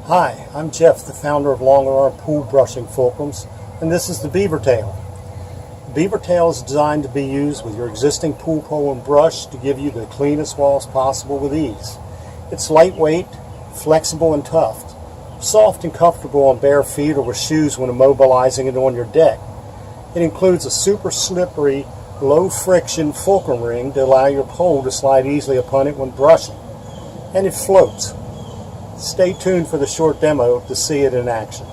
Hi, I'm Jeff, the founder of LongerArm Pool Brushing Fulcrums, and this is the Beaver Tail. The Beaver Tail is designed to be used with your existing pool pole and brush to give you the cleanest walls possible with ease. It's lightweight, flexible, and tough, soft and comfortable on bare feet or with shoes when immobilizing it on your deck. It includes a super slippery, low friction fulcrum ring to allow your pole to slide easily upon it when brushing, and it floats. Stay tuned for the short demo to see it in action.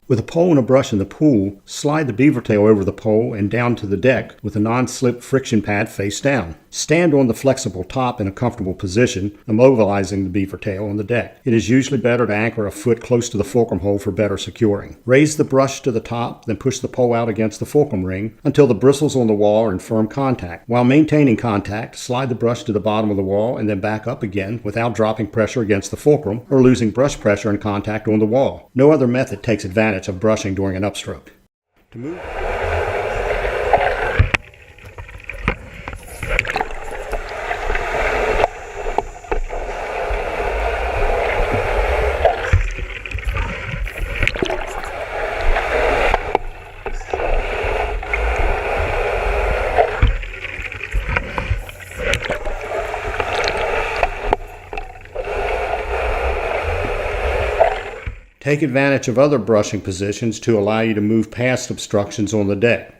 With a pole and a brush in the pool, slide the beaver tail over the pole and down to the deck with a non-slip friction pad face down. Stand on the flexible top in a comfortable position, immobilizing the beaver tail on the deck. It is usually better to anchor a foot close to the fulcrum hole for better securing. Raise the brush to the top, then push the pole out against the fulcrum ring until the bristles on the wall are in firm contact. While maintaining contact, slide the brush to the bottom of the wall and then back up again without dropping pressure against the fulcrum or losing brush pressure and contact on the wall. No other method takes advantage of brushing during an upstroke. To move. Take advantage of other brushing positions to allow you to move past obstructions on the deck.